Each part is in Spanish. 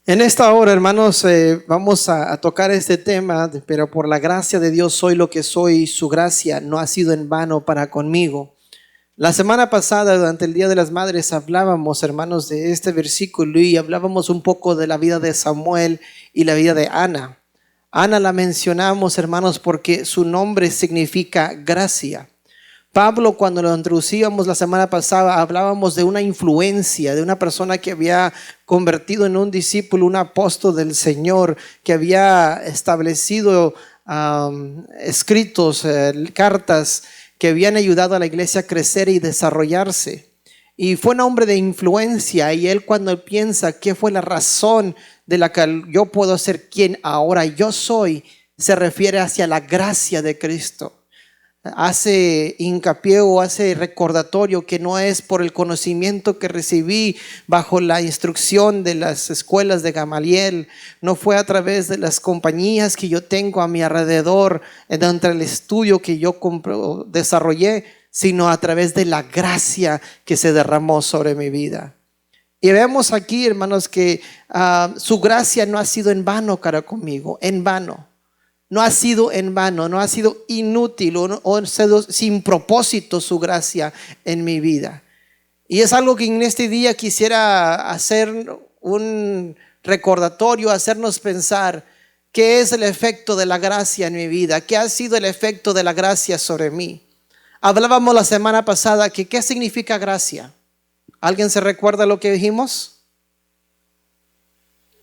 En esta hora, hermanos, vamos a tocar este tema, pero por la gracia de Dios soy lo que soy, su gracia no ha sido en vano para conmigo. La semana pasada, durante el Día de las Madres, hablábamos, hermanos, de este versículo y hablábamos un poco de la vida de Samuel y la vida de Ana. Ana la mencionamos, hermanos, porque su nombre significa gracia. Pablo, cuando lo introducíamos la semana pasada, hablábamos de una influencia, de una persona que había convertido en un discípulo, un apóstol del Señor, que había establecido escritos, cartas que habían ayudado a la iglesia a crecer y desarrollarse. Y fue un hombre de influencia, y él, cuando piensa qué fue la razón de la que yo puedo ser quien ahora yo soy, se refiere hacia la gracia de Cristo. Hace hincapié o hace recordatorio que no es por el conocimiento que recibí bajo la instrucción de las escuelas de Gamaliel, no fue a través de las compañías que yo tengo a mi alrededor, entre el estudio que yo desarrollé, sino a través de la gracia que se derramó sobre mi vida. Y vemos aquí, hermanos, que su gracia no ha sido en vano para conmigo, en vano. No ha sido en vano, no ha sido inútil o ha sido sin propósito su gracia en mi vida. Y es algo que en este día quisiera hacer un recordatorio, hacernos pensar qué es el efecto de la gracia en mi vida, qué ha sido el efecto de la gracia sobre mí. Hablábamos la semana pasada que qué significa gracia. ¿Alguien se recuerda lo que dijimos?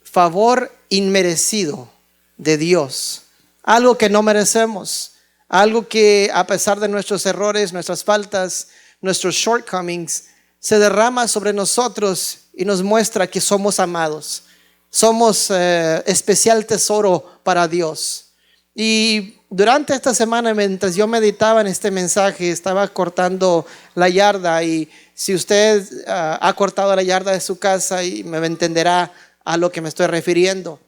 Favor inmerecido de Dios. Algo que no merecemos, algo que a pesar de nuestros errores, nuestras faltas, nuestros shortcomings, se derrama sobre nosotros y nos muestra que somos amados. Somos especial tesoro para Dios. Y durante esta semana, mientras yo meditaba en este mensaje, estaba cortando la yarda, y si usted ha cortado la yarda de su casa, y me entenderá a lo que me estoy refiriendo.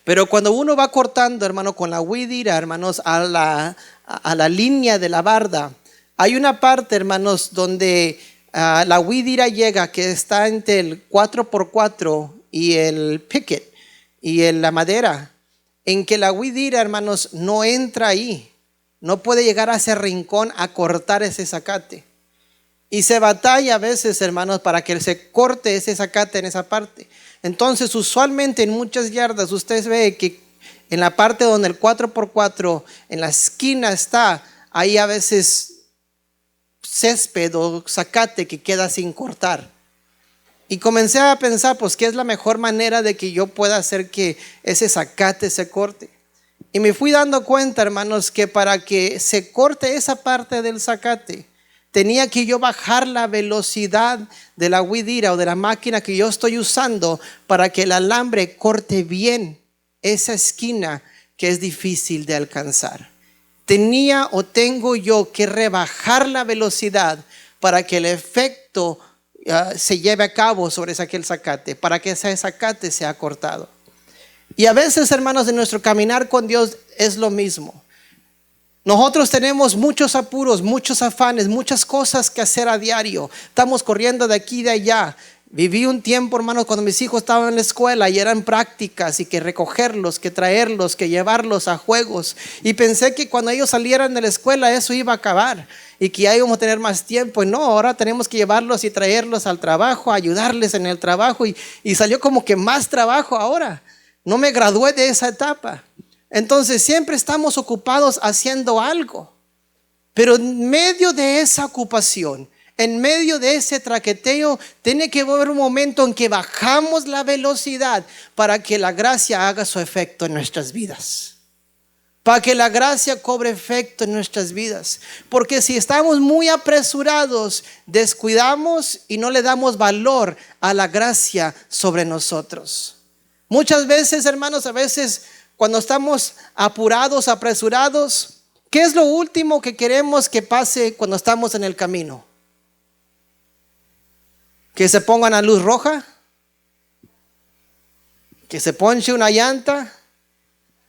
Pero cuando uno va cortando, hermano, con la weed eater, hermanos, a la línea de la barda, hay una parte, hermanos, donde la weed eater llega, que está entre el 4x4 y el picket y la madera, en que la weed eater, hermanos, no entra ahí, no puede llegar a ese rincón a cortar ese zacate. Y se batalla a veces, hermanos, para que se corte ese zacate en esa parte. Entonces, usualmente en muchas yardas usted ve que en la parte donde el 4x4 en la esquina está, hay a veces césped o zacate que queda sin cortar. Y comencé a pensar, pues, ¿qué es la mejor manera de que yo pueda hacer que ese zacate se corte? Y me fui dando cuenta, hermanos, que para que se corte esa parte del zacate, tenía que yo bajar la velocidad de la weed eater o de la máquina que yo estoy usando para que el alambre corte bien esa esquina que es difícil de alcanzar. Tenía o tengo yo que rebajar la velocidad para que el efecto se lleve a cabo sobre aquel zacate, para que ese zacate sea cortado. Y a veces, hermanos, en nuestro caminar con Dios es lo mismo. Nosotros tenemos muchos apuros, muchos afanes, muchas cosas que hacer a diario. Estamos corriendo de aquí y de allá. Viví un tiempo, hermanos, cuando mis hijos estaban en la escuela y eran prácticas, y que recogerlos, que traerlos, que llevarlos a juegos. Y pensé que cuando ellos salieran de la escuela eso iba a acabar y que ya íbamos a tener más tiempo. Y no, ahora tenemos que llevarlos y traerlos al trabajo, ayudarles en el trabajo. Y salió como que más trabajo ahora. No me gradué de esa etapa. Entonces siempre estamos ocupados haciendo algo, pero en medio de esa ocupación, en medio de ese traqueteo, tiene que haber un momento en que bajamos la velocidad para que la gracia haga su efecto en nuestras vidas, para que la gracia cobre efecto en nuestras vidas. Porque si estamos muy apresurados, descuidamos y no le damos valor a la gracia sobre nosotros. Muchas veces, hermanos, a veces cuando estamos apurados, apresurados, ¿qué es lo último que queremos que pase cuando estamos en el camino? ¿Que se pongan a luz roja? que se ponche una llanta,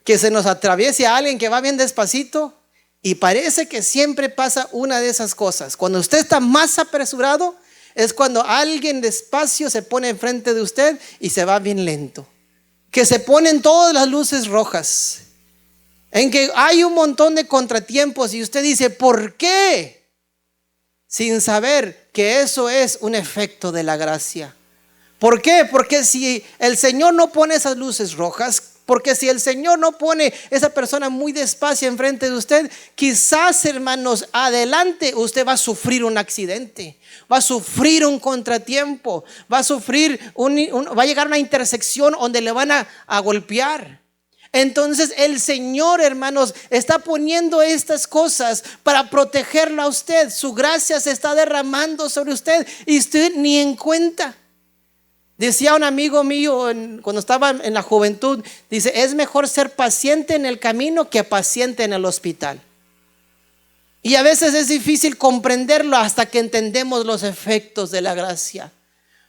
que se nos atraviese a alguien que va bien despacito, y parece que siempre pasa una de esas cosas. Cuando usted está más apresurado, es cuando alguien despacio se pone enfrente de usted y se va bien lento. Que se ponen todas las luces rojas, en que hay un montón de contratiempos y usted dice, ¿por qué? Sin saber que eso es un efecto de la gracia. ¿Por qué? Porque si el Señor no pone esas luces rojas, porque si el Señor no pone esa persona muy despacio enfrente de usted, quizás, hermanos, adelante usted va a sufrir un accidente, va a sufrir un contratiempo, va a sufrir va a llegar a una intersección donde le van a golpear. Entonces el Señor, hermanos, está poniendo estas cosas para protegerlo a usted. Su gracia se está derramando sobre usted y usted ni en cuenta. Decía un amigo mío cuando estaba en la juventud, dice, es mejor ser paciente en el camino que paciente en el hospital. Y a veces es difícil comprenderlo hasta que entendemos los efectos de la gracia.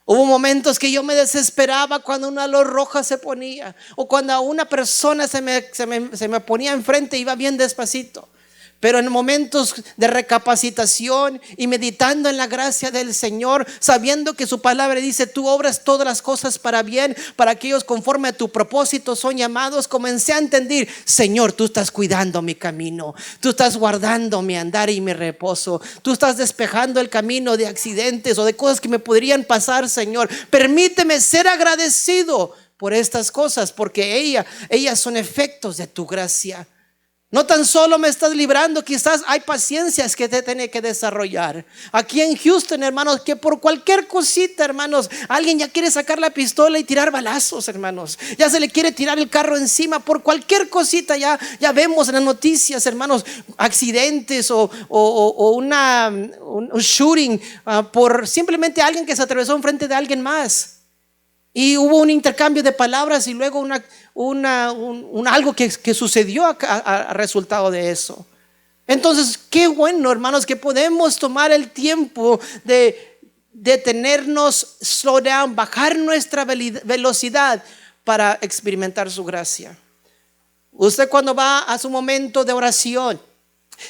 Hubo momentos que yo me desesperaba cuando una luz roja se ponía, o cuando una persona se me ponía enfrente y iba bien despacito. Pero en momentos de recapacitación y meditando en la gracia del Señor, sabiendo que su palabra dice, tú obras todas las cosas para bien, para aquellos conforme a tu propósito son llamados, comencé a entender, Señor, tú estás cuidando mi camino, tú estás guardando mi andar y mi reposo, tú estás despejando el camino de accidentes o de cosas que me podrían pasar, Señor. Permíteme ser agradecido por estas cosas, porque ellas son efectos de tu gracia. No tan solo me estás librando, quizás hay paciencias que te tiene que desarrollar. Aquí en Houston, hermanos, que por cualquier cosita, hermanos, alguien ya quiere sacar la pistola y tirar balazos, hermanos. Ya se le quiere tirar el carro encima por cualquier cosita. Ya vemos en las noticias, hermanos, accidentes o un shooting por simplemente alguien que se atravesó enfrente de alguien más. Y hubo un intercambio de palabras y luego algo que sucedió a resultado de eso. Entonces, qué bueno, hermanos, que podemos tomar el tiempo de detenernos, slow down, bajar nuestra velocidad para experimentar su gracia. Usted cuando va a su momento de oración,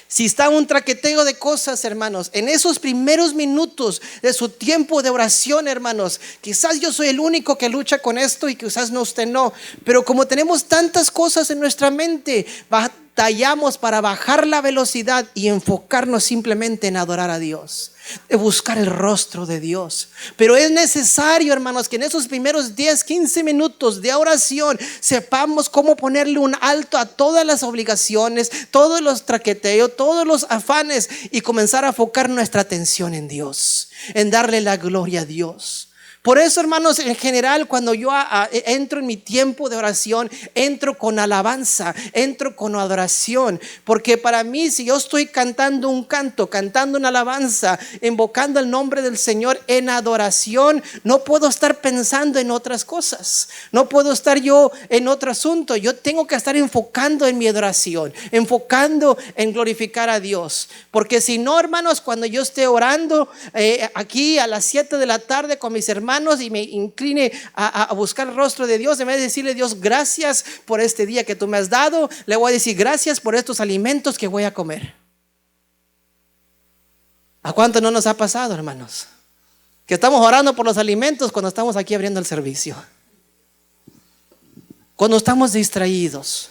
si está en un traqueteo de cosas, hermanos, en esos primeros minutos de su tiempo de oración, hermanos, quizás yo soy el único que lucha con esto y quizás no, usted no, pero como tenemos tantas cosas en nuestra mente, batallamos para bajar la velocidad y enfocarnos simplemente en adorar a Dios, de buscar el rostro de Dios. Pero es necesario, hermanos, que en esos primeros 10, 15 minutos de oración sepamos cómo ponerle un alto a todas las obligaciones, todos los traqueteos, todos los afanes y comenzar a enfocar nuestra atención en Dios, en darle la gloria a Dios. Por eso, hermanos, en general, cuando yo entro en mi tiempo de oración, entro con alabanza, entro con adoración, porque para mí, si yo estoy cantando un canto, cantando una alabanza, invocando el nombre del Señor en adoración, no puedo estar pensando en otras cosas, no puedo estar yo en otro asunto. Yo tengo que estar enfocando en mi adoración, enfocando en glorificar a Dios, porque si no, hermanos, cuando yo esté orando aquí a las 7 de la tarde con mis hermanos y me incline a buscar el rostro de Dios, en vez de decirle, Dios, gracias por este día que tú me has dado, le voy a decir gracias por estos alimentos que voy a comer. ¿A cuánto no nos ha pasado, hermanos? Que estamos orando por los alimentos cuando estamos aquí abriendo el servicio. Cuando estamos distraídos,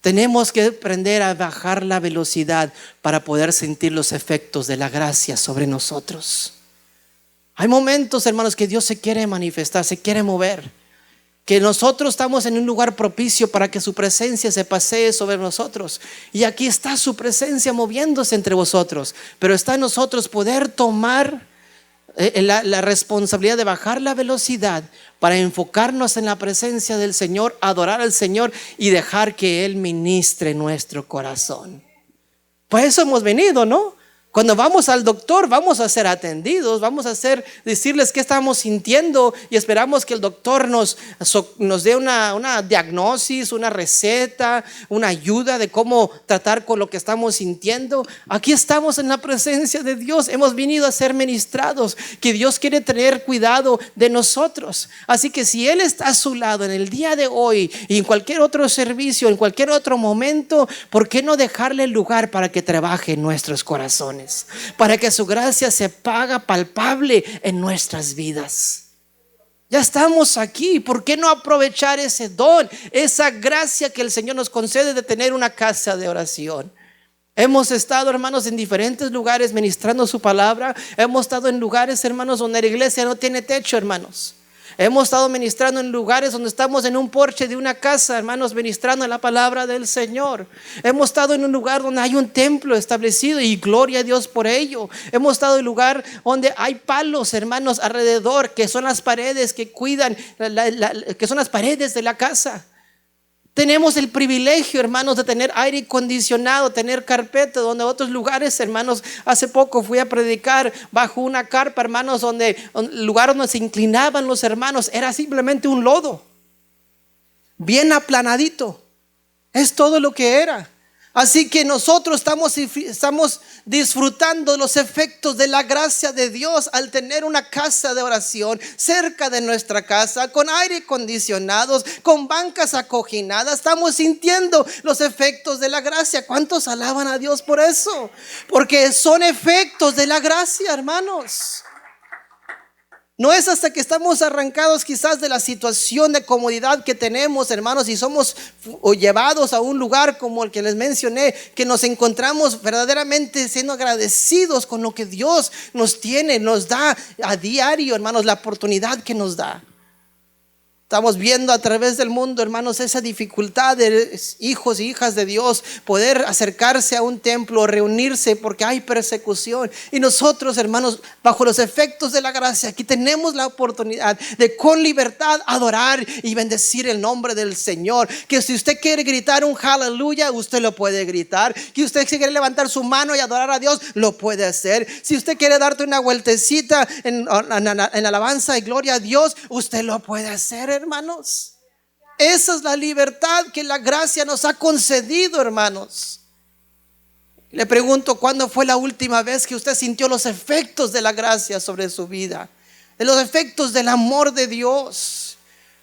tenemos que aprender a bajar la velocidad para poder sentir los efectos de la gracia sobre nosotros. Hay momentos, hermanos, que Dios se quiere manifestar, se quiere mover, que nosotros estamos en un lugar propicio para que su presencia se pasee sobre nosotros. Y aquí está su presencia moviéndose entre vosotros, pero está en nosotros poder tomar la responsabilidad de bajar la velocidad para enfocarnos en la presencia del Señor, adorar al Señor y dejar que Él ministre nuestro corazón. Por eso hemos venido, ¿no? Cuando vamos al doctor, vamos a ser atendidos, decirles qué estamos sintiendo y esperamos que el doctor nos dé una diagnosis, una receta, una ayuda de cómo tratar con lo que estamos sintiendo. Aquí estamos en la presencia de Dios, hemos venido a ser ministrados, que Dios quiere tener cuidado de nosotros. Así que si Él está a su lado en el día de hoy y en cualquier otro servicio, en cualquier otro momento, ¿por qué no dejarle el lugar para que trabaje en nuestros corazones? Para que su gracia se haga palpable en nuestras vidas. Ya estamos aquí, ¿por qué no aprovechar ese don, esa gracia que el Señor nos concede de tener una casa de oración? Hemos estado, hermanos, en diferentes lugares ministrando su palabra. Hemos estado en lugares, hermanos, donde la iglesia no tiene techo, hermanos. Hemos estado ministrando en lugares donde estamos en un porche de una casa, hermanos, ministrando la palabra del Señor. Hemos estado en un lugar donde hay un templo establecido y gloria a Dios por ello. Hemos estado en un lugar donde hay palos, hermanos, alrededor, que son las paredes que cuidan, que son las paredes de la casa. Tenemos el privilegio, hermanos, de tener aire acondicionado, tener carpeta, donde otros lugares, hermanos, hace poco fui a predicar bajo una carpa, hermanos, donde el lugar donde se inclinaban los hermanos era simplemente un lodo, bien aplanadito. Es todo lo que era. Así que nosotros estamos disfrutando los efectos de la gracia de Dios al tener una casa de oración cerca de nuestra casa, con aire acondicionado, con bancas acoginadas. Estamos sintiendo los efectos de la gracia. ¿Cuántos alaban a Dios por eso? Porque son efectos de la gracia, hermanos. No es hasta que estamos arrancados quizás de la situación de comodidad que tenemos, hermanos, y somos llevados a un lugar como el que les mencioné, que nos encontramos verdaderamente siendo agradecidos con lo que Dios nos tiene, nos da a diario, hermanos, la oportunidad que nos da. Estamos viendo a través del mundo, hermanos, esa dificultad de hijos y hijas de Dios poder acercarse a un templo, reunirse porque hay persecución. Y nosotros, hermanos, bajo los efectos de la gracia, aquí tenemos la oportunidad de con libertad adorar y bendecir el nombre del Señor. Que si usted quiere gritar un aleluya, usted lo puede gritar. Que usted quiere levantar su mano y adorar a Dios, lo puede hacer. Si usted quiere darte una vueltecita en alabanza y gloria a Dios, usted lo puede hacer, hermanos. Esa es la libertad que la gracia nos ha concedido, hermanos. Le pregunto, ¿cuándo fue la última vez que usted sintió los efectos de la gracia sobre su vida? De los efectos del amor de Dios.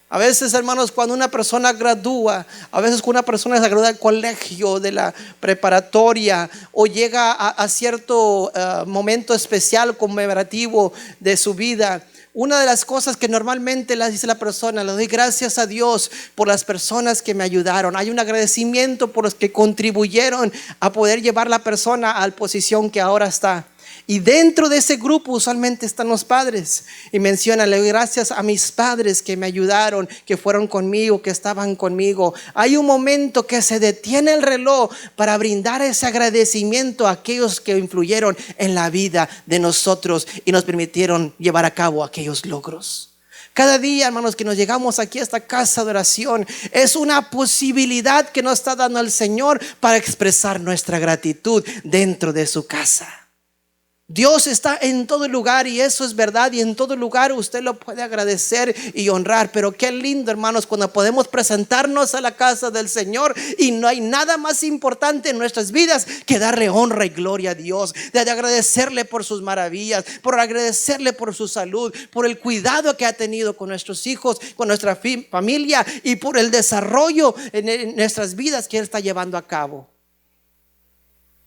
A veces, hermanos, cuando una persona gradúa, a veces cuando una persona se gradúa del colegio, de la preparatoria, o llega a cierto momento especial, conmemorativo de su vida, una de las cosas que normalmente le dice la persona: le doy gracias a Dios por las personas que me ayudaron. Hay un agradecimiento por los que contribuyeron a poder llevar la persona a la posición que ahora está. Y dentro de ese grupo usualmente están los padres. Y menciona: le doy gracias a mis padres que me ayudaron, que fueron conmigo, que estaban conmigo. Hay un momento que se detiene el reloj para brindar ese agradecimiento a aquellos que influyeron en la vida de nosotros y nos permitieron llevar a cabo aquellos logros. Cada día, hermanos, que nos llegamos aquí a esta casa de oración, es una posibilidad que nos está dando el Señor para expresar nuestra gratitud dentro de su casa. Dios está en todo lugar y eso es verdad, y en todo lugar usted lo puede agradecer y honrar. Pero qué lindo, hermanos, cuando podemos presentarnos a la casa del Señor y no hay nada más importante en nuestras vidas que darle honra y gloria a Dios, de agradecerle por sus maravillas, por agradecerle por su salud, por el cuidado que ha tenido con nuestros hijos, con nuestra familia, y por el desarrollo en nuestras vidas que Él está llevando a cabo.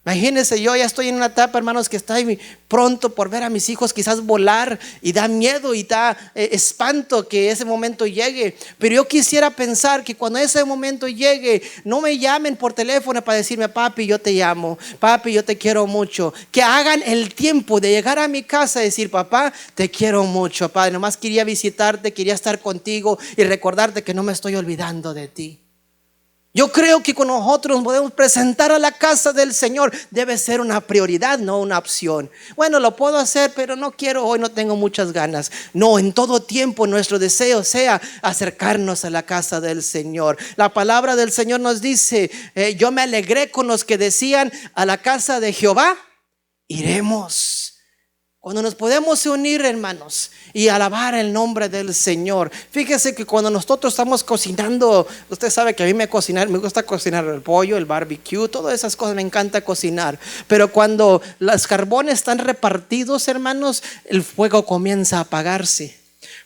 Imagínense, yo ya estoy en una etapa, hermanos, que estoy pronto por ver a mis hijos quizás volar, y da miedo y da espanto que ese momento llegue. Pero yo quisiera pensar que cuando ese momento llegue, no me llamen por teléfono para decirme: papi, yo te llamo, papi, yo te quiero mucho. Que hagan el tiempo de llegar a mi casa y decir: papá, te quiero mucho, padre, nomás quería visitarte, quería estar contigo y recordarte que no me estoy olvidando de ti. Yo creo que con nosotros nos podemos presentar a la casa del Señor. Debe ser una prioridad, no una opción. Bueno, lo puedo hacer, pero no quiero hoy, no tengo muchas ganas. No, en todo tiempo nuestro deseo sea acercarnos a la casa del Señor. La palabra del Señor nos dice: yo me alegré con los que decían: a la casa de Jehová iremos. Cuando nos podemos unir, hermanos, y alabar el nombre del Señor. Fíjese que cuando nosotros estamos cocinando, usted sabe que a mí me gusta cocinar el pollo, el barbecue, todas esas cosas, me encanta cocinar. Pero cuando los carbones están repartidos, hermanos, el fuego comienza a apagarse.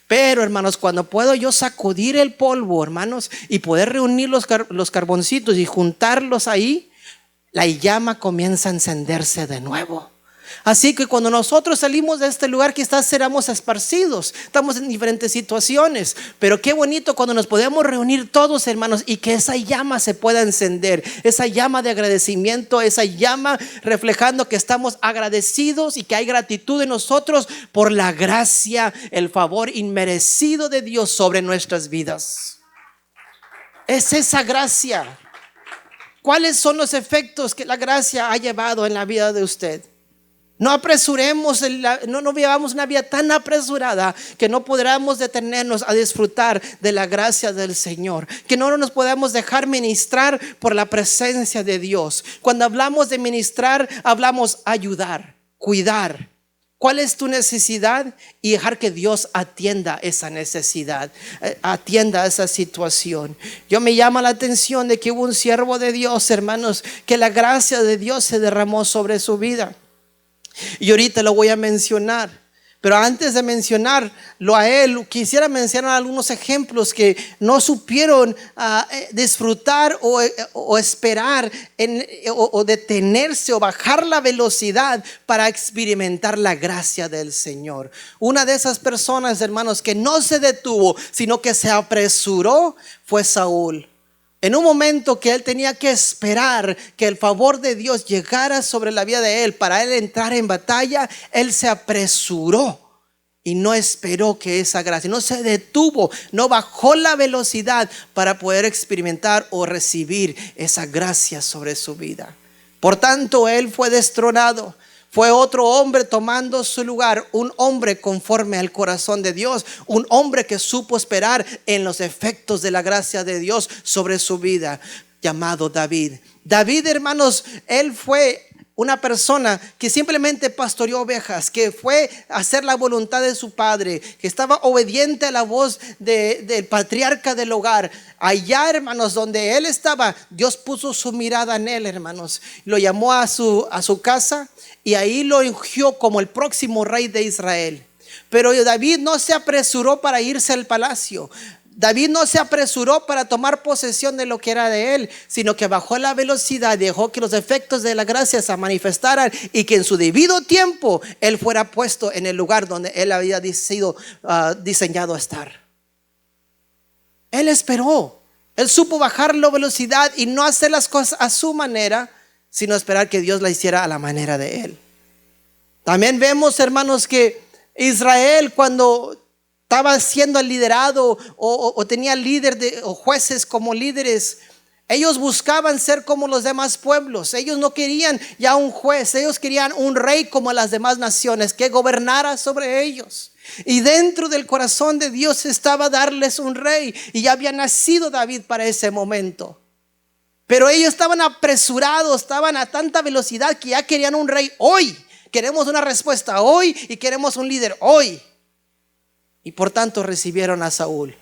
Pero, hermanos, cuando puedo yo sacudir el polvo, hermanos, y poder reunir los carboncitos y juntarlos ahí, la llama comienza a encenderse de nuevo. Así que cuando nosotros salimos de este lugar, quizás seremos esparcidos, estamos en diferentes situaciones, pero qué bonito cuando nos podemos reunir todos, hermanos, y que esa llama se pueda encender, esa llama de agradecimiento, esa llama reflejando que estamos agradecidos y que hay gratitud en nosotros por la gracia, el favor inmerecido de Dios sobre nuestras vidas. Es esa gracia. ¿Cuáles son los efectos que la gracia ha llevado en la vida de usted? No apresuremos, no vivamos una vida tan apresurada que no podamos detenernos a disfrutar de la gracia del Señor. Que no nos podamos dejar ministrar por la presencia de Dios. Cuando hablamos de ministrar, hablamos ayudar, cuidar. ¿Cuál es tu necesidad? Y dejar que Dios atienda esa necesidad, atienda esa situación. Yo me llama la atención de que hubo un siervo de Dios, hermanos, que la gracia de Dios se derramó sobre su vida. Y ahorita lo voy a mencionar, pero antes de mencionarlo a él, quisiera mencionar algunos ejemplos que no supieron disfrutar o esperar o detenerse o bajar la velocidad para experimentar la gracia del Señor. Una de esas personas, hermanos, que no se detuvo, sino que se apresuró, fue Saúl. En un momento que él tenía que esperar que el favor de Dios llegara sobre la vida de él para él entrar en batalla, él se apresuró y no esperó que esa gracia, no se detuvo, no bajó la velocidad para poder experimentar o recibir esa gracia sobre su vida. Por tanto, él fue destronado. Fue otro hombre tomando su lugar, un hombre conforme al corazón de Dios, un hombre que supo esperar en los efectos de la gracia de Dios sobre su vida, llamado David. David, hermanos, él fue una persona que simplemente pastoreó ovejas, que fue a hacer la voluntad de su padre, que estaba obediente a la voz del patriarca del hogar. Allá, hermanos, donde él estaba, Dios puso su mirada en él, hermanos. Lo llamó a su casa y ahí lo ungió como el próximo rey de Israel. Pero David no se apresuró para irse al palacio. David no se apresuró para tomar posesión de lo que era de él, sino que bajó la velocidad, dejó que los efectos de la gracia se manifestaran y que en su debido tiempo él fuera puesto en el lugar donde él había sido diseñado a estar. Él esperó, él supo bajar la velocidad y no hacer las cosas a su manera, sino esperar que Dios la hiciera a la manera de él. También vemos, hermanos, que Israel, cuando estaba siendo liderado o tenía o jueces como líderes, ellos buscaban ser como los demás pueblos. Ellos no querían ya un juez, ellos querían un rey como las demás naciones que gobernara sobre ellos. Y dentro del corazón de Dios estaba darles un rey, y ya había nacido David para ese momento. Pero ellos estaban apresurados, estaban a tanta velocidad que ya querían un rey hoy. Queremos una respuesta hoy y queremos un líder hoy. Y por tanto recibieron a Saúl.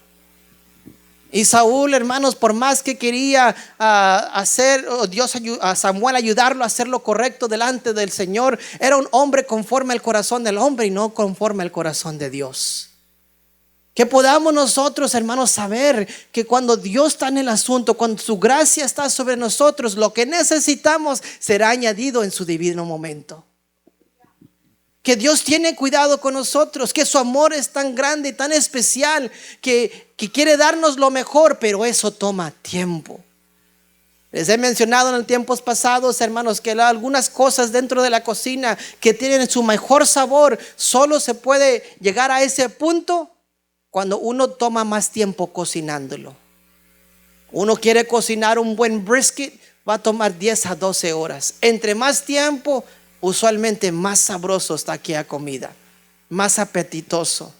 Y Saúl, hermanos, por más que quería a Samuel ayudarlo a hacer lo correcto delante del Señor, era un hombre conforme al corazón del hombre y no conforme al corazón de Dios. Que podamos nosotros, hermanos, saber que cuando Dios está en el asunto, cuando su gracia está sobre nosotros, lo que necesitamos será añadido en su divino momento. Que Dios tiene cuidado con nosotros, que su amor es tan grande y tan especial que quiere darnos lo mejor, pero eso toma tiempo. Les he mencionado en tiempos pasados, hermanos, que algunas cosas dentro de la cocina que tienen su mejor sabor, solo se puede llegar a ese punto cuando uno toma más tiempo cocinándolo. Uno quiere cocinar un buen brisket, va a tomar 10 a 12 horas. Entre más tiempo, usualmente más sabroso está aquella comida, más apetitoso.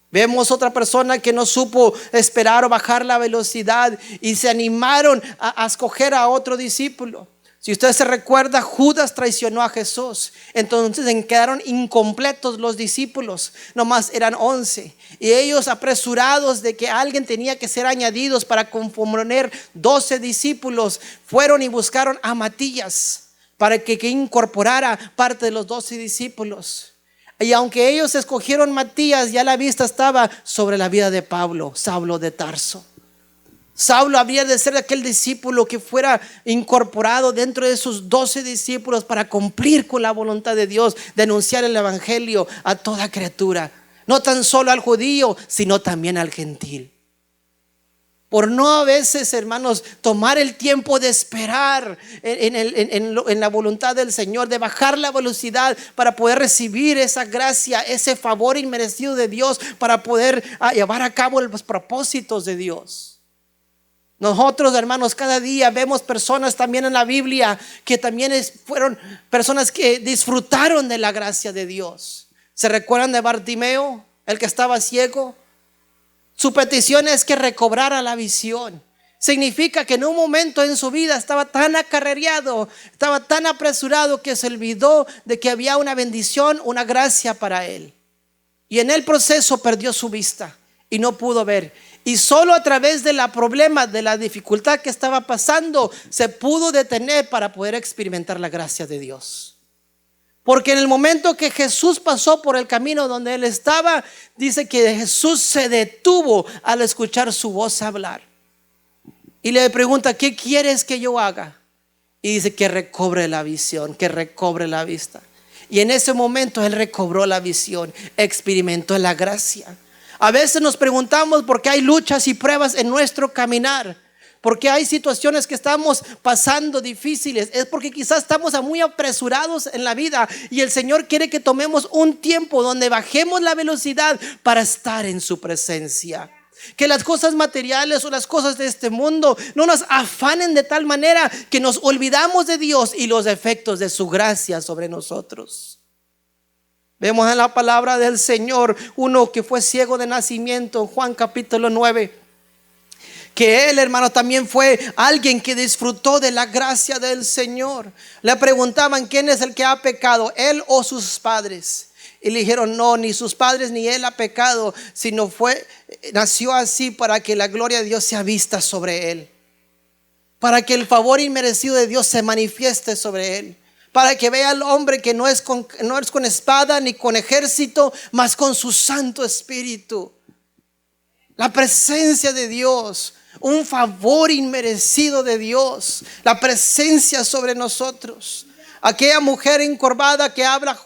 Vemos otra persona que no supo esperar o bajar la velocidad y se animaron a escoger a otro discípulo. Si usted se recuerda, Judas traicionó a Jesús. Entonces quedaron incompletos los discípulos. Nomás eran 11. Y ellos, apresurados de que alguien tenía que ser añadidos para componer 12 discípulos, fueron y buscaron a Matías para que incorporara parte de los 12 discípulos. Y aunque ellos escogieron Matías, ya la vista estaba sobre la vida de Pablo, Saulo de Tarso. Saulo habría de ser aquel discípulo que fuera incorporado dentro de sus 12 discípulos para cumplir con la voluntad de Dios, denunciar el evangelio a toda criatura, no tan solo al judío, sino también al gentil. Por no a veces, hermanos, tomar el tiempo de esperar en la voluntad del Señor, de bajar la velocidad para poder recibir esa gracia, ese favor inmerecido de Dios, para poder llevar a cabo los propósitos de Dios. Nosotros, hermanos, cada día vemos personas también en la Biblia que también fueron personas que disfrutaron de la gracia de Dios. ¿Se recuerdan de Bartimeo, el que estaba ciego? Su petición es que recobrara la visión. Significa que en un momento en su vida estaba tan acarreado, estaba tan apresurado que se olvidó de que había una bendición, una gracia para él. Y en el proceso perdió su vista y no pudo ver. Y solo a través de la problema, de la dificultad que estaba pasando, se pudo detener para poder experimentar la gracia de Dios. Porque en el momento que Jesús pasó por el camino donde él estaba, dice que Jesús se detuvo al escuchar su voz hablar. Y le pregunta: ¿qué quieres que yo haga? Y dice que recobre la visión, que recobre la vista. Y en ese momento él recobró la visión, experimentó la gracia. A veces nos preguntamos por qué hay luchas y pruebas en nuestro caminar, porque hay situaciones que estamos pasando difíciles. Es porque quizás estamos muy apresurados en la vida y el Señor quiere que tomemos un tiempo donde bajemos la velocidad para estar en su presencia. Que las cosas materiales o las cosas de este mundo no nos afanen de tal manera que nos olvidamos de Dios y los efectos de su gracia sobre nosotros. Vemos en la palabra del Señor uno que fue ciego de nacimiento, Juan capítulo 9, que él, hermano, también fue alguien que disfrutó de la gracia del Señor. Le preguntaban: ¿quién es el que ha pecado, él o sus padres? Y le dijeron: no, ni sus padres ni él ha pecado, sino nació así para que la gloria de Dios sea vista sobre él, para que el favor inmerecido de Dios se manifieste sobre él, para que vea al hombre que no es con espada ni con ejército, mas con su Santo Espíritu. La presencia de Dios, un favor inmerecido de Dios, la presencia sobre nosotros. Aquella mujer encorvada que habla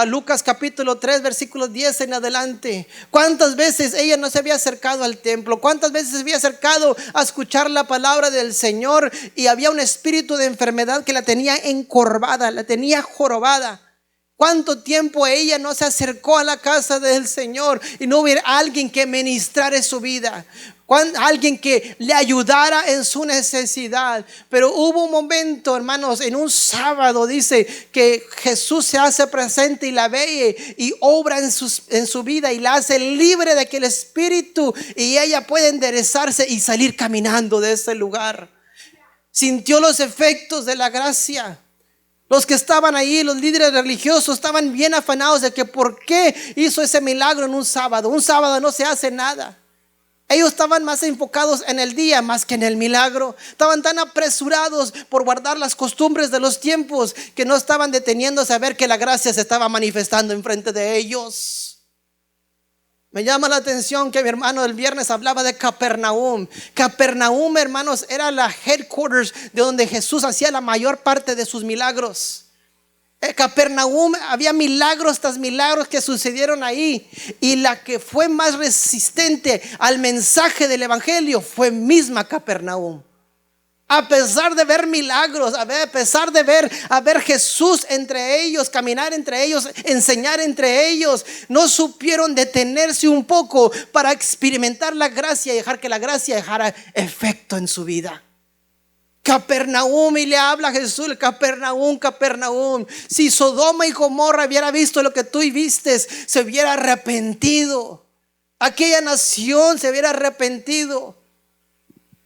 Lucas capítulo 3 versículos 10 en adelante. ¿Cuántas veces ella no se había acercado al templo? ¿Cuántas veces se había acercado a escuchar la palabra del Señor? Y había un espíritu de enfermedad que la tenía encorvada, la tenía jorobada. ¿Cuánto tiempo ella no se acercó a la casa del Señor y no hubiera alguien que ministrara su vida? Alguien que le ayudara en su necesidad. Pero hubo un momento, hermanos, en un sábado, dice que Jesús se hace presente y la ve y obra en su vida y la hace libre de aquel espíritu, y ella puede enderezarse y salir caminando de ese lugar. Sintió los efectos de la gracia. Los que estaban ahí, los líderes religiosos, estaban bien afanados de que por qué hizo ese milagro en un sábado. Un sábado no se hace nada. Ellos estaban más enfocados en el día más que en el milagro. Estaban tan apresurados por guardar las costumbres de los tiempos que no estaban deteniéndose a ver que la gracia se estaba manifestando enfrente de ellos. Me llama la atención que mi hermano el viernes hablaba de Capernaum. Capernaum, hermanos, era la headquarters de donde Jesús hacía la mayor parte de sus milagros. Capernaum había milagros tras milagros que sucedieron ahí, y la que fue más resistente al mensaje del evangelio fue misma Capernaum. A pesar de ver milagros, a pesar de ver Jesús entre ellos, caminar entre ellos, enseñar entre ellos, no supieron detenerse un poco para experimentar la gracia y dejar que la gracia dejara efecto en su vida. Capernaum, y le habla a Jesús: Capernaum, Capernaum, si Sodoma y Gomorra hubiera visto lo que tú viste, se hubiera arrepentido. Aquella nación se hubiera arrepentido.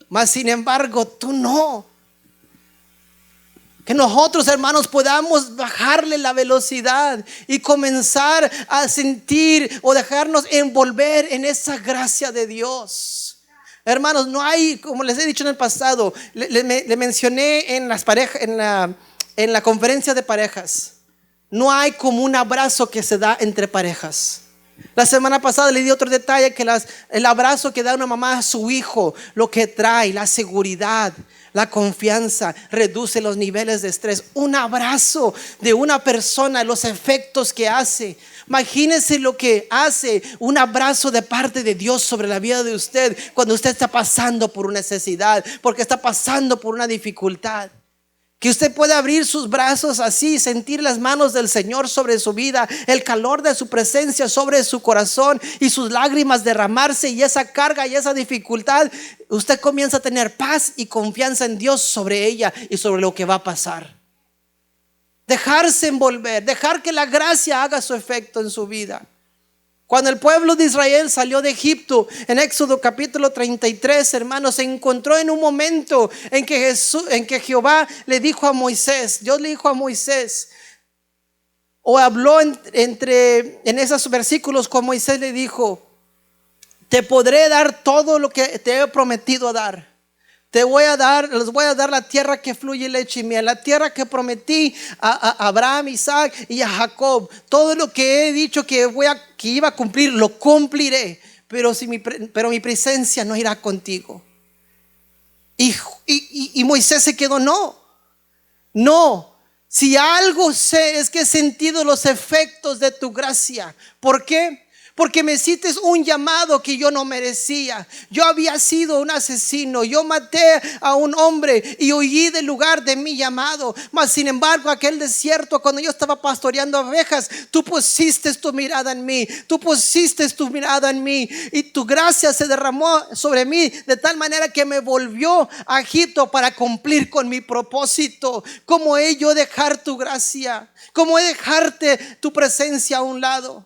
Mas sin embargo tú no. Que nosotros, hermanos, podamos bajarle la velocidad y comenzar a sentir o dejarnos envolver en esa gracia de Dios. Hermanos, no hay, como les he dicho en el pasado, le mencioné en las parejas, en la conferencia de parejas, no hay como un abrazo que se da entre parejas. La semana pasada le di otro detalle, que el abrazo que da una mamá a su hijo, lo que trae, la seguridad, la confianza, reduce los niveles de estrés. Un abrazo de una persona, los efectos que hace. Imagínense lo que hace un abrazo de parte de Dios sobre la vida de usted cuando usted está pasando por una necesidad, porque está pasando por una dificultad. Que usted pueda abrir sus brazos así, sentir las manos del Señor sobre su vida, el calor de su presencia sobre su corazón y sus lágrimas derramarse, y esa carga y esa dificultad, usted comienza a tener paz y confianza en Dios sobre ella y sobre lo que va a pasar. Dejarse envolver, dejar que la gracia haga su efecto en su vida. Cuando el pueblo de Israel salió de Egipto, en Éxodo capítulo 33, hermanos, se encontró en un momento en que Jehová le dijo a Moisés, Dios le dijo a Moisés, o habló en esos versículos con Moisés, le dijo: te podré dar todo lo que te he prometido dar. Les voy a dar la tierra que fluye leche y miel, la tierra que prometí a Abraham, Isaac y a Jacob. Todo lo que he dicho que iba a cumplir, lo cumpliré. Pero mi presencia no irá contigo. Y Moisés se quedó, no. Si algo sé es que he sentido los efectos de tu gracia. ¿Por qué? Porque me hiciste un llamado que yo no merecía. Yo había sido un asesino. Yo maté a un hombre y huí del lugar de mi llamado. Mas sin embargo, aquel desierto, cuando yo estaba pastoreando ovejas, tú pusiste tu mirada en mí. Tú pusiste tu mirada en mí. Y tu gracia se derramó sobre mí de tal manera que me volvió a Egipto para cumplir con mi propósito. ¿Cómo he yo dejar tu gracia? ¿Cómo he dejarte tu presencia a un lado?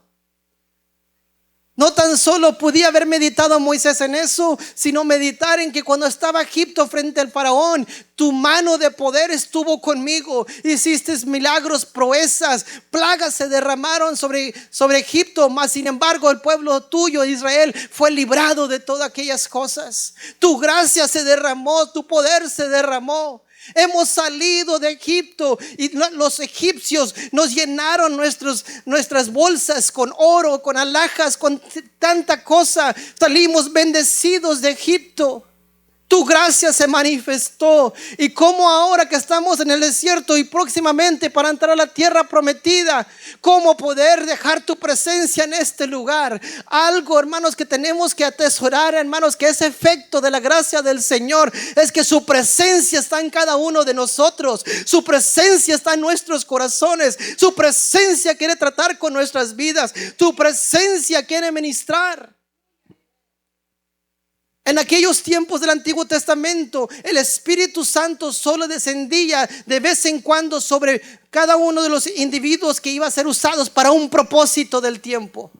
No tan solo podía haber meditado Moisés en eso, sino meditar en que cuando estaba Egipto frente al faraón, tu mano de poder estuvo conmigo. Hiciste milagros, proezas, plagas se derramaron sobre Egipto, mas sin embargo el pueblo tuyo, Israel, fue librado de todas aquellas cosas. Tu gracia se derramó, tu poder se derramó. Hemos salido de Egipto y los egipcios nos llenaron nuestras bolsas con oro, con alhajas, con tanta cosa. Salimos bendecidos de Egipto. Tu gracia se manifestó. Y como ahora que estamos en el desierto y próximamente para entrar a la tierra prometida, ¿cómo poder dejar tu presencia en este lugar? Algo, hermanos, que tenemos que atesorar, hermanos, que ese efecto de la gracia del Señor es que su presencia está en cada uno de nosotros. Su presencia está en nuestros corazones. Su presencia quiere tratar con nuestras vidas. Tu presencia quiere ministrar. En aquellos tiempos del Antiguo Testamento, el Espíritu Santo solo descendía de vez en cuando sobre cada uno de los individuos que iba a ser usados para un propósito del tiempo.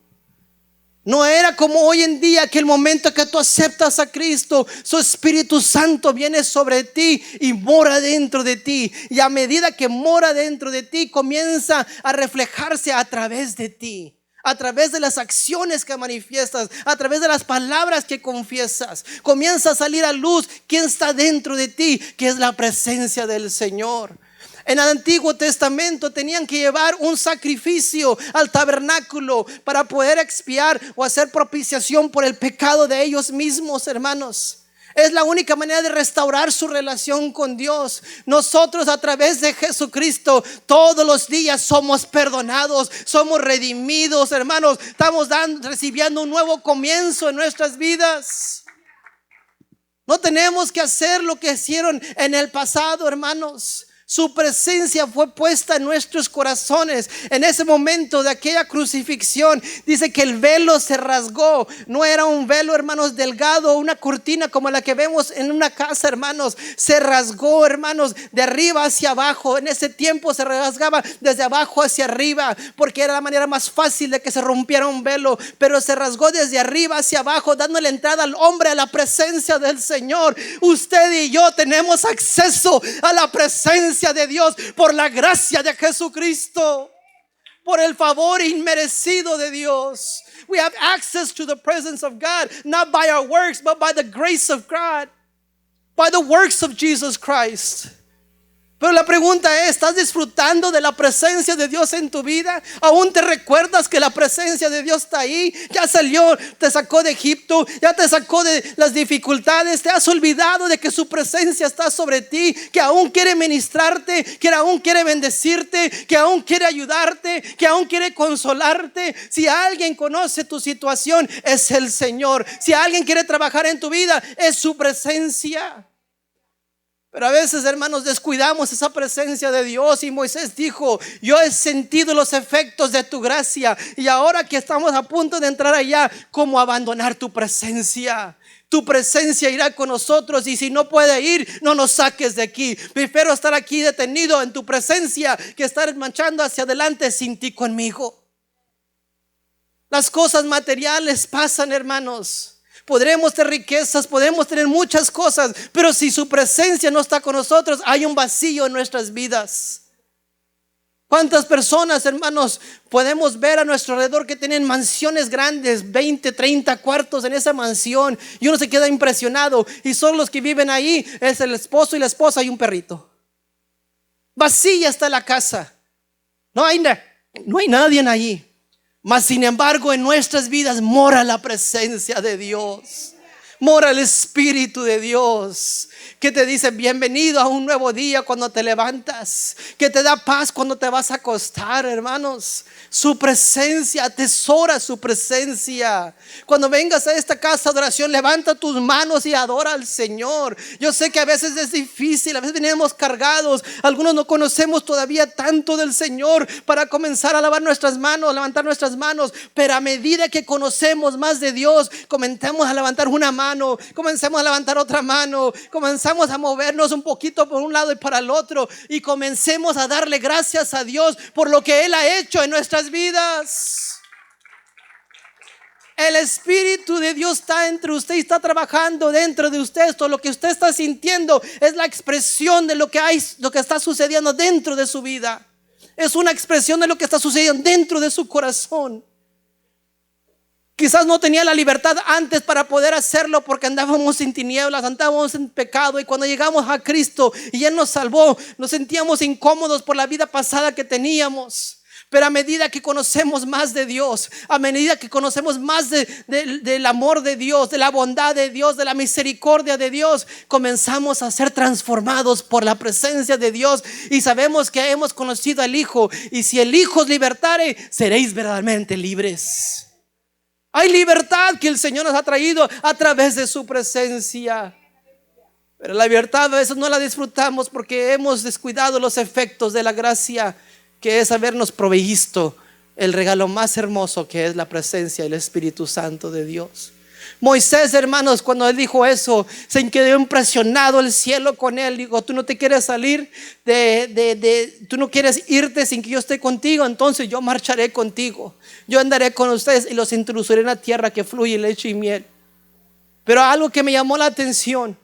No era como hoy en día, que el momento que tú aceptas a Cristo, su Espíritu Santo viene sobre ti y mora dentro de ti. Y a medida que mora dentro de ti, comienza a reflejarse a través de ti. A través de las acciones que manifiestas, a través de las palabras que confiesas, comienza a salir a luz quién está dentro de ti, que es la presencia del Señor. En el Antiguo Testamento tenían que llevar un sacrificio al tabernáculo para poder expiar o hacer propiciación por el pecado de ellos mismos, hermanos. Es la única manera de restaurar su relación con Dios. Nosotros, a través de Jesucristo, todos los días somos perdonados, somos redimidos, hermanos. Estamos recibiendo un nuevo comienzo en nuestras vidas. No tenemos que hacer lo que hicieron en el pasado, hermanos. Su presencia fue puesta en nuestros corazones. En ese momento de aquella crucifixión, dice que el velo se rasgó. No era un velo, hermanos, delgado, una cortina como la que vemos en una casa, hermanos. Se rasgó, hermanos, de arriba hacia abajo. En ese tiempo se rasgaba desde abajo hacia arriba, porque era la manera más fácil de que se rompiera un velo. Pero se rasgó desde arriba hacia abajo, dándole entrada al hombre a la presencia del Señor. Usted y yo tenemos acceso a la presencia presencia de Dios por la gracia de Jesucristo, por el favor inmerecido de Dios. We have access to the presence of God, not by our works, but by the grace of God, by the works of Jesus Christ. Pero la pregunta es, ¿estás disfrutando de la presencia de Dios en tu vida? ¿Aún te recuerdas que la presencia de Dios está ahí? Ya salió, te sacó de Egipto, ya te sacó de las dificultades. Te has olvidado de que su presencia está sobre ti, que aún quiere ministrarte, que aún quiere bendecirte, que aún quiere ayudarte, que aún quiere consolarte. Si alguien conoce tu situación, es el Señor. Si alguien quiere trabajar en tu vida, es su presencia. Pero a veces, hermanos, descuidamos esa presencia de Dios. Y Moisés dijo: yo he sentido los efectos de tu gracia, y ahora que estamos a punto de entrar allá, ¿cómo abandonar tu presencia? Tu presencia irá con nosotros, y si no puede ir, no nos saques de aquí. Prefiero estar aquí detenido en tu presencia que estar marchando hacia adelante sin ti conmigo. Las cosas materiales pasan, hermanos. Podremos tener riquezas, podemos tener muchas cosas, pero si su presencia no está con nosotros, hay un vacío en nuestras vidas. ¿Cuántas personas, hermanos, podemos ver a nuestro alrededor que tienen mansiones grandes, 20, 30 cuartos en esa mansión, y uno se queda impresionado, y solo los que viven ahí es el esposo y la esposa y un perrito? Vacía está la casa, no hay nadie allí. Mas sin embargo, en nuestras vidas mora la presencia de Dios, mora el Espíritu de Dios, que te dice: bienvenido a un nuevo día cuando te levantas, que te da paz cuando te vas a acostar, hermanos. Su presencia, atesora su presencia. Cuando vengas a esta casa de oración, levanta tus manos y adora al Señor. Yo sé que a veces es difícil, a veces venimos cargados, algunos no conocemos todavía tanto del Señor para comenzar a lavar nuestras manos, levantar nuestras manos. Pero a medida que conocemos más de Dios, comenzamos a levantar una mano, comencemos a levantar otra mano, comenzamos a movernos un poquito por un lado y para el otro, y comencemos a darle gracias a Dios por lo que Él ha hecho en nuestras vidas. El Espíritu de Dios está entre usted y está trabajando dentro de usted. Todo lo que usted está sintiendo es la expresión de lo que está sucediendo dentro de su vida. Es una expresión de lo que está sucediendo dentro de su corazón. Quizás no tenía la libertad antes para poder hacerlo, porque andábamos en tinieblas, andábamos en pecado, y cuando llegamos a Cristo y Él nos salvó, nos sentíamos incómodos por la vida pasada que teníamos. Pero a medida que conocemos más de Dios, a medida que conocemos más del amor de Dios, de la bondad de Dios, de la misericordia de Dios, comenzamos a ser transformados por la presencia de Dios, y sabemos que hemos conocido al Hijo, y si el Hijo os libertare, seréis verdaderamente libres. Hay libertad que el Señor nos ha traído a través de su presencia. Pero la libertad a veces no la disfrutamos porque hemos descuidado los efectos de la gracia, que es habernos provisto el regalo más hermoso, que es la presencia del Espíritu Santo de Dios. Moisés, hermanos, cuando él dijo eso, se quedó impresionado el cielo con él. Digo: tú no te quieres salir tú no quieres irte sin que yo esté contigo, entonces yo marcharé contigo, yo andaré con ustedes y los introduciré en la tierra que fluye leche y miel. Pero algo que me llamó la atención,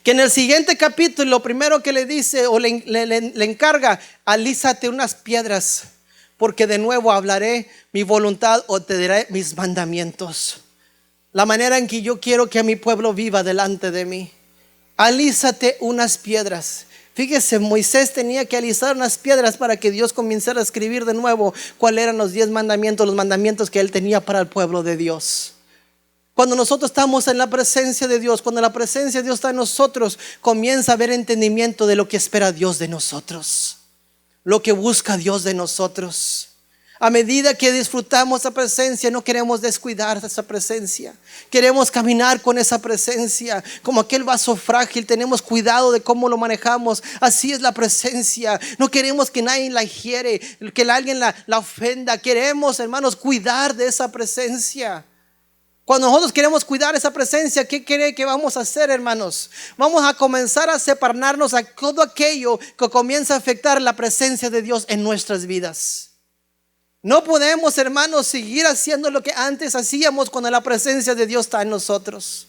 que en el siguiente capítulo, lo primero que le dice o le encarga: alízate unas piedras, porque de nuevo hablaré mi voluntad o te diré mis mandamientos. La manera en que yo quiero que a mi pueblo viva delante de mí. Alízate unas piedras. Fíjese, Moisés tenía que alisar unas piedras para que Dios comenzara a escribir de nuevo cuáles eran los 10 mandamientos, los mandamientos que él tenía para el pueblo de Dios. Cuando nosotros estamos en la presencia de Dios, cuando la presencia de Dios está en nosotros, comienza a haber entendimiento de lo que espera Dios de nosotros, lo que busca Dios de nosotros. A medida que disfrutamos esa presencia, no queremos descuidar esa presencia. Queremos caminar con esa presencia como aquel vaso frágil. Tenemos cuidado de cómo lo manejamos. Así es la presencia. No queremos que nadie la hiere, que alguien la ofenda. Queremos, hermanos, cuidar de esa presencia. Cuando nosotros queremos cuidar esa presencia, ¿qué cree que vamos a hacer, hermanos? Vamos a comenzar a separarnos a todo aquello que comienza a afectar la presencia de Dios en nuestras vidas. No podemos, hermanos, seguir haciendo lo que antes hacíamos cuando la presencia de Dios está en nosotros.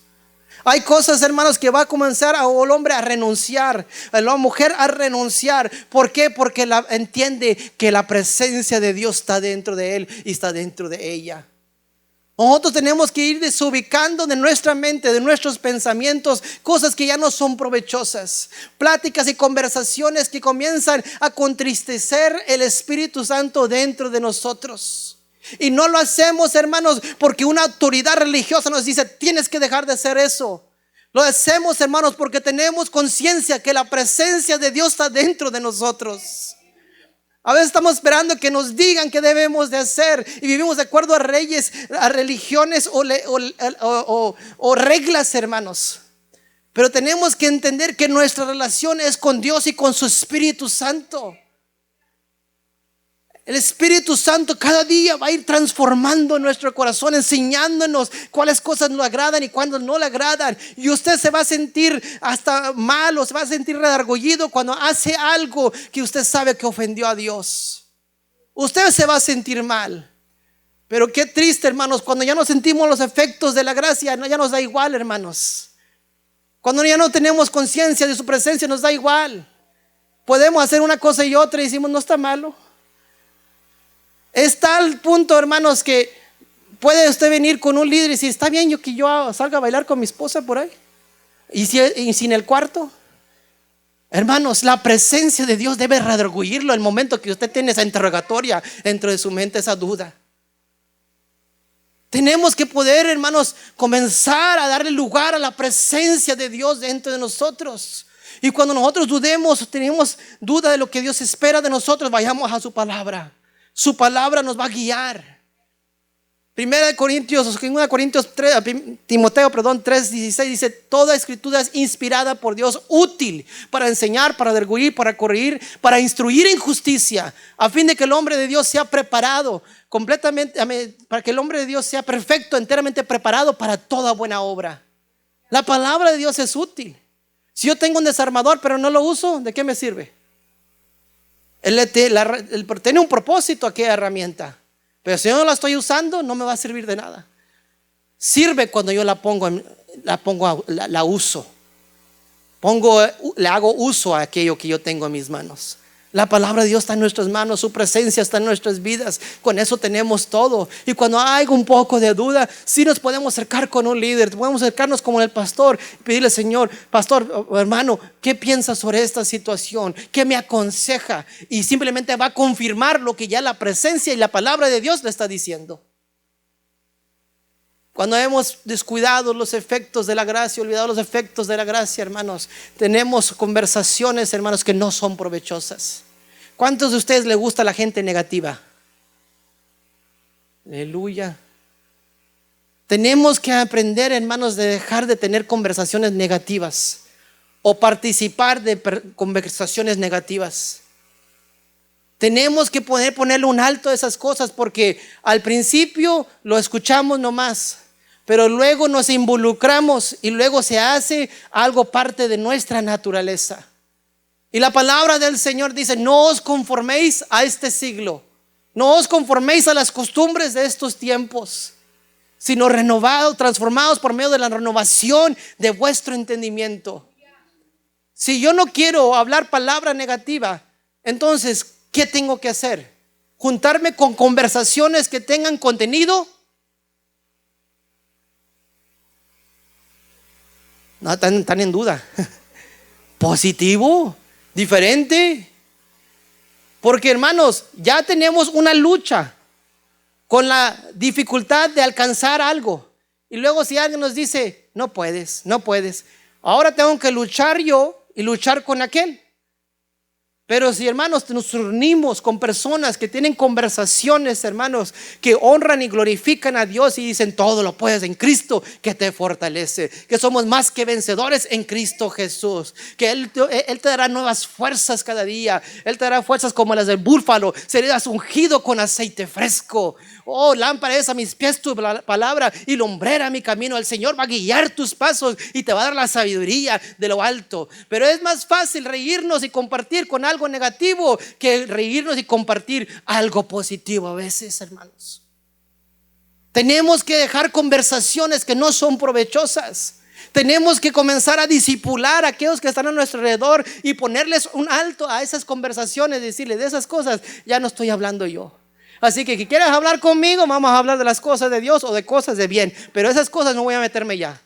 Hay cosas, hermanos, que va a comenzar el hombre a renunciar, la mujer a renunciar. ¿Por qué? Porque entiende que la presencia de Dios está dentro de él y está dentro de ella. Nosotros tenemos que ir desubicando de nuestra mente, de nuestros pensamientos, cosas que ya no son provechosas, pláticas y conversaciones que comienzan a contristecer el Espíritu Santo dentro de nosotros. Y no lo hacemos, hermanos, porque una autoridad religiosa nos dice: tienes que dejar de hacer eso. Lo hacemos, hermanos, porque tenemos conciencia que la presencia de Dios está dentro de nosotros. A veces estamos esperando que nos digan qué debemos de hacer y vivimos de acuerdo a a religiones o reglas, hermanos. Pero tenemos que entender que nuestra relación es con Dios y con su Espíritu Santo. El Espíritu Santo cada día va a ir transformando nuestro corazón, enseñándonos cuáles cosas nos agradan y cuándo no le agradan. Y usted se va a sentir hasta mal o se va a sentir redargüido cuando hace algo que usted sabe que ofendió a Dios. Usted se va a sentir mal. Pero qué triste, hermanos, cuando ya no sentimos los efectos de la gracia, ya nos da igual, hermanos. Cuando ya no tenemos conciencia de su presencia, nos da igual. Podemos hacer una cosa y otra y decimos: no está malo. Es tal punto, hermanos, que puede usted venir con un líder y decir: está bien que yo salga a bailar con mi esposa por ahí y sin el cuarto. Hermanos, la presencia de Dios debe redarguirlo el momento que usted tiene esa interrogatoria dentro de su mente, esa duda. Tenemos que poder, hermanos, comenzar a darle lugar a la presencia de Dios dentro de nosotros. Y cuando nosotros dudemos, tenemos duda de lo que Dios espera de nosotros, vayamos a su palabra. Su palabra nos va a guiar. Timoteo 3:16 dice: toda escritura es inspirada por Dios, útil para enseñar, para redarguir, para corregir, para instruir en justicia, a fin de que el hombre de Dios sea preparado completamente, para que el hombre de Dios sea perfecto, enteramente preparado para toda buena obra. La palabra de Dios es útil. Si yo tengo un desarmador pero no lo uso, ¿de qué me sirve? Tiene un propósito aquella herramienta, pero si yo no la estoy usando, no me va a servir de nada. Sirve cuando yo la uso. Le hago uso a aquello que yo tengo en mis manos. La palabra de Dios está en nuestras manos, su presencia está en nuestras vidas. Con eso tenemos todo. Y cuando hay un poco de duda, sí nos podemos acercar con un líder, podemos acercarnos como el pastor y pedirle: Señor, pastor, hermano, ¿qué piensa sobre esta situación? ¿Qué me aconseja? Y simplemente va a confirmar lo que ya la presencia y la palabra de Dios le está diciendo. Cuando hemos descuidado los efectos de la gracia, olvidado los efectos de la gracia, hermanos, tenemos conversaciones, hermanos, que no son provechosas. ¿Cuántos de ustedes les gusta la gente negativa? Aleluya. Tenemos que aprender, hermanos, de dejar de tener conversaciones negativas o participar de conversaciones negativas. Tenemos que ponerle un alto a esas cosas, porque al principio lo escuchamos nomás, pero luego nos involucramos y luego se hace algo parte de nuestra naturaleza. Y la palabra del Señor dice: no os conforméis a este siglo, no os conforméis a las costumbres de estos tiempos, sino renovados, transformados por medio de la renovación de vuestro entendimiento. Si yo no quiero hablar palabra negativa, entonces ¿qué tengo que hacer? ¿Juntarme con conversaciones que tengan contenido? No, están en duda. Positivo, diferente. Porque, hermanos, ya tenemos una lucha con la dificultad de alcanzar algo. Y luego si alguien nos dice: no puedes, ahora tengo que luchar yo y luchar con aquel. Pero si, hermanos, nos reunimos con personas que tienen conversaciones, hermanos, que honran y glorifican a Dios y dicen: todo lo puedes en Cristo que te fortalece, que somos más que vencedores en Cristo Jesús, que Él te dará nuevas fuerzas cada día, Él te dará fuerzas como las del búfalo, serás ungido con aceite fresco. Oh, lámpara es a mis pies tu palabra y lumbrera mi camino. El Señor va a guiar tus pasos y te va a dar la sabiduría de lo alto. Pero es más fácil reírnos y compartir con algo negativo que reírnos y compartir algo positivo a veces, hermanos. Tenemos que dejar conversaciones que no son provechosas. Tenemos que comenzar a discipular a aquellos que están a nuestro alrededor y ponerles un alto a esas conversaciones, decirles de esas cosas, ya no estoy hablando yo. Así que quieres hablar conmigo, vamos a hablar de las cosas de Dios o de cosas de bien, pero esas cosas no voy a meterme ya.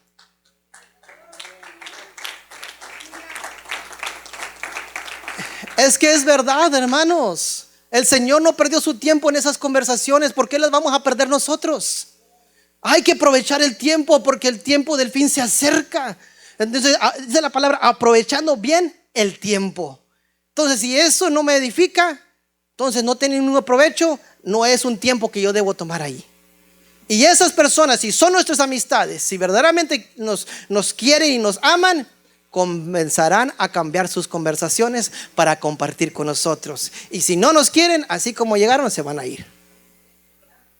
Es que es verdad, hermanos. El Señor no perdió su tiempo en esas conversaciones. ¿Por qué las vamos a perder nosotros? Hay que aprovechar el tiempo porque el tiempo del fin se acerca. Entonces dice la palabra, aprovechando bien el tiempo. Entonces si eso no me edifica, entonces no tiene ningún provecho. No es un tiempo que yo debo tomar ahí. Y esas personas, si son nuestras amistades, si verdaderamente nos quieren y nos aman, comenzarán a cambiar sus conversaciones para compartir con nosotros. Y si no nos quieren, así como llegaron, se van a ir.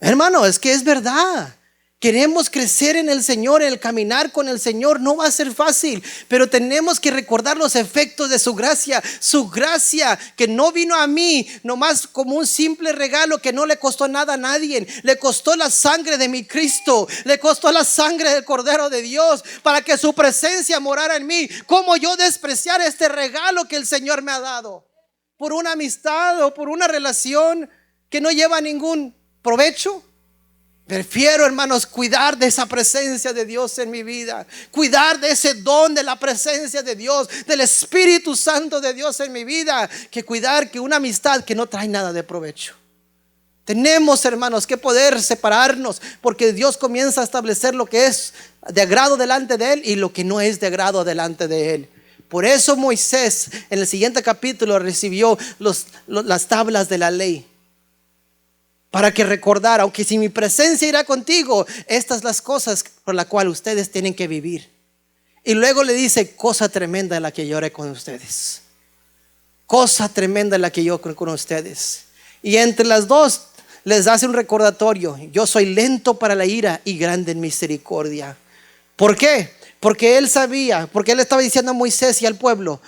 Hermano, es que es verdad. Queremos crecer en el Señor, el caminar con el Señor no va a ser fácil, pero tenemos que recordar los efectos de su gracia que no vino a mí nomás como un simple regalo que no le costó nada a nadie. Le costó la sangre de mi Cristo, le costó la sangre del Cordero de Dios para que su presencia morara en mí. ¿Cómo yo despreciar este regalo que el Señor me ha dado? Por una amistad o por una relación que no lleva ningún provecho. Prefiero, hermanos, cuidar de esa presencia de Dios en mi vida, cuidar de ese don de la presencia de Dios, del Espíritu Santo de Dios en mi vida, que cuidar que una amistad que no trae nada de provecho. Tenemos, hermanos, que poder separarnos, porque Dios comienza a establecer lo que es de agrado delante de Él y lo que no es de agrado delante de Él. Por eso Moisés en el siguiente capítulo recibió las tablas de la ley, para que recordara, aunque si mi presencia irá contigo, estas las cosas por las cuales ustedes tienen que vivir. Y luego le dice, cosa tremenda la que yo haré con ustedes. Cosa tremenda la que yo haré con ustedes. Y entre las dos les hace un recordatorio. Yo soy lento para la ira y grande en misericordia. ¿Por qué? Porque él sabía, porque él estaba diciendo a Moisés y al pueblo,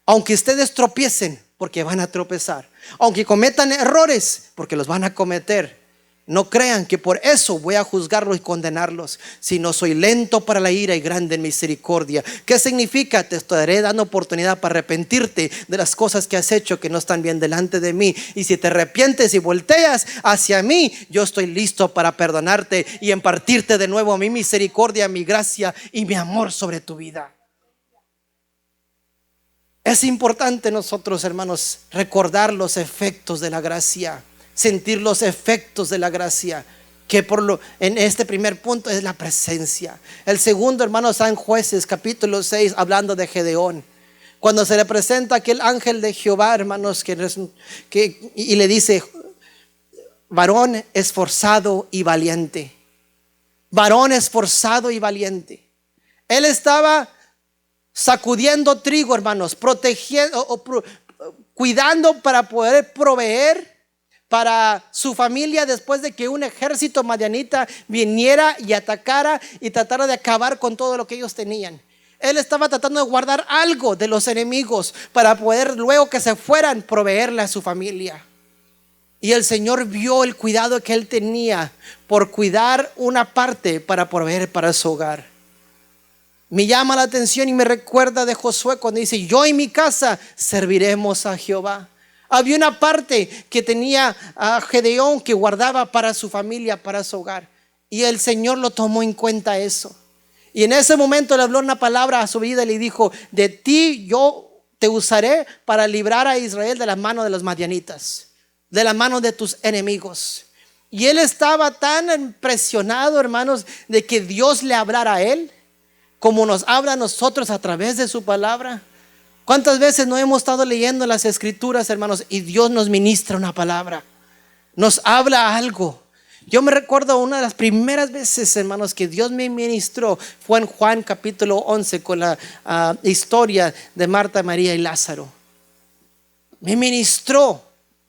aunque ustedes tropiecen, porque van a tropezar, aunque cometan errores, porque los van a cometer, no crean que por eso voy a juzgarlos y condenarlos, sino soy lento para la ira y grande en misericordia. ¿Qué significa? Te estaré dando oportunidad para arrepentirte de las cosas que has hecho que no están bien delante de mí. Y si te arrepientes y volteas hacia mí, yo estoy listo para perdonarte y impartirte de nuevo mi misericordia, mi gracia y mi amor sobre tu vida. Es importante nosotros, hermanos, recordar los efectos de la gracia, sentir los efectos de la gracia, que en este primer punto es la presencia. El segundo, hermanos, está en Jueces capítulo 6, hablando de Gedeón. Cuando se le presenta aquel ángel de Jehová, hermanos, y le dice, varón esforzado y valiente. Varón esforzado y valiente. Él estaba sacudiendo trigo, hermanos, protegiendo, cuidando para poder proveer para su familia después de que un ejército madianita viniera y atacara y tratara de acabar con todo lo que ellos tenían. Él estaba tratando de guardar algo de los enemigos para poder luego que se fueran proveerle a su familia. Y el Señor vio el cuidado que él tenía por cuidar una parte para proveer para su hogar. Me llama la atención y me recuerda de Josué cuando dice, yo y mi casa serviremos a Jehová. Había una parte que tenía a Gedeón que guardaba para su familia, para su hogar. Y el Señor lo tomó en cuenta eso. Y en ese momento le habló una palabra a su vida y le dijo, de ti yo te usaré para librar a Israel de la mano de los madianitas, de la mano de tus enemigos. Y él estaba tan impresionado, hermanos, de que Dios le hablara a él, como nos habla a nosotros a través de su palabra. ¿Cuántas veces no hemos estado leyendo las escrituras, hermanos, y Dios nos ministra una palabra, nos habla algo? Yo me recuerdo una de las primeras veces, hermanos, que Dios me ministró fue en Juan capítulo 11 con la historia de Marta, María y Lázaro. Me ministró,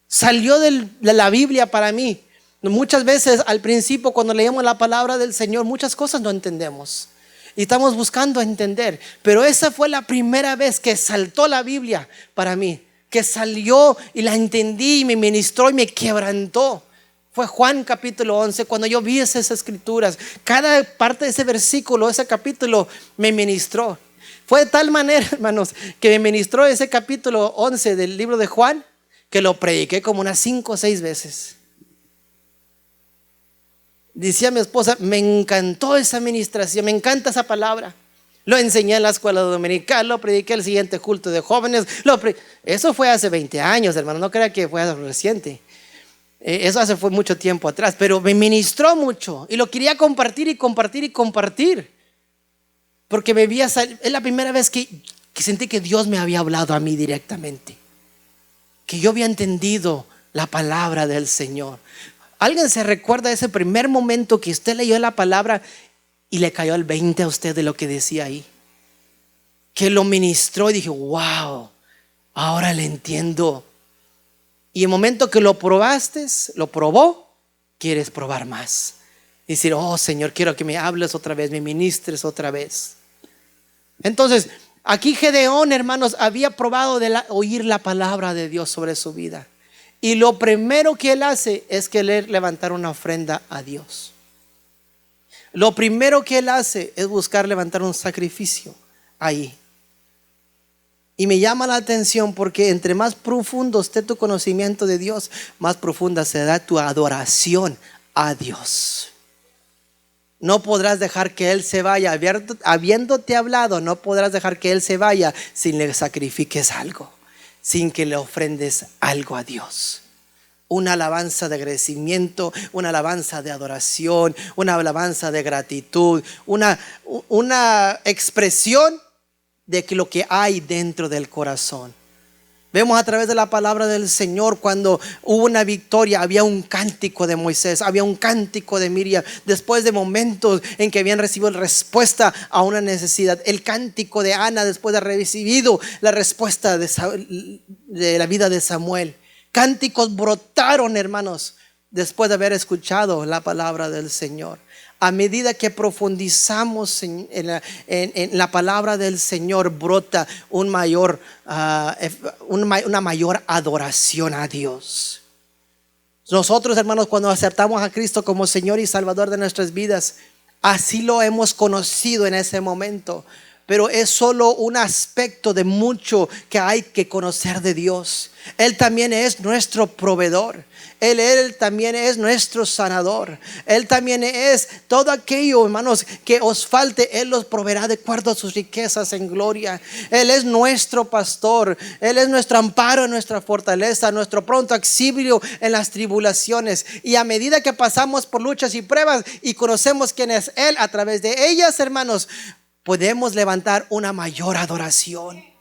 salió de la Biblia para mí. Muchas veces al principio cuando leemos la palabra del Señor, muchas cosas no entendemos y estamos buscando entender, pero esa fue la primera vez que saltó la Biblia para mí, que salió y la entendí y me ministró y me quebrantó. fue Juan capítulo 11. Cuando yo vi esas escrituras, cada parte de ese versículo, ese capítulo me ministró. Fue de tal manera, hermanos, que me ministró ese capítulo 11 del libro de Juan, que lo prediqué como unas 5 o 6 veces. Decía mi esposa, me encantó esa ministración, me encanta esa palabra. Lo enseñé en la escuela dominical, lo prediqué el siguiente culto de jóvenes. Eso fue hace 20 años, hermano, no crea que fue reciente. Eso fue mucho tiempo atrás, pero me ministró mucho y lo quería compartir y compartir y compartir. Porque es la primera vez que sentí que Dios me había hablado a mí directamente, que yo había entendido la palabra del Señor. ¿Alguien se recuerda de ese primer momento que usted leyó la palabra y le cayó el 20 a usted de lo que decía ahí? Que lo ministró y dije, wow, ahora le entiendo. Y el momento que lo probaste, lo probó, quieres probar más. Y decir, oh Señor, quiero que me hables otra vez, me ministres otra vez. Entonces, aquí Gedeón, hermanos, había probado oír la palabra de Dios sobre su vida. Y lo primero que él hace es querer levantar una ofrenda a Dios. Lo primero que él hace es buscar levantar un sacrificio ahí. Y me llama la atención porque entre más profundo esté tu conocimiento de Dios, más profunda será tu adoración a Dios. No podrás dejar que Él se vaya, habiéndote hablado, no podrás dejar que Él se vaya sin le sacrifiques algo, sin que le ofrendes algo a Dios. Una alabanza de agradecimiento, una alabanza de adoración, una alabanza de gratitud, una expresión de lo que hay dentro del corazón. Vemos a través de la palabra del Señor cuando hubo una victoria, había un cántico de Moisés, había un cántico de Miriam, después de momentos en que habían recibido respuesta a una necesidad. El cántico de Ana después de haber recibido la respuesta de la vida de Samuel. Cánticos brotaron, hermanos, después de haber escuchado la palabra del Señor. A medida que profundizamos en la palabra del Señor, brota una mayor adoración a Dios. Nosotros, hermanos, cuando aceptamos a Cristo como Señor y Salvador de nuestras vidas, así lo hemos conocido en ese momento. Pero es solo un aspecto de mucho que hay que conocer de Dios. Él también es nuestro proveedor. Él también es nuestro sanador. Él también es todo aquello, hermanos, que os falte. Él los proveerá de acuerdo a sus riquezas en gloria. Él es nuestro pastor. Él es nuestro amparo, nuestra fortaleza, nuestro pronto auxilio en las tribulaciones. Y a medida que pasamos por luchas y pruebas y conocemos quién es Él a través de ellas, hermanos, podemos levantar una mayor adoración.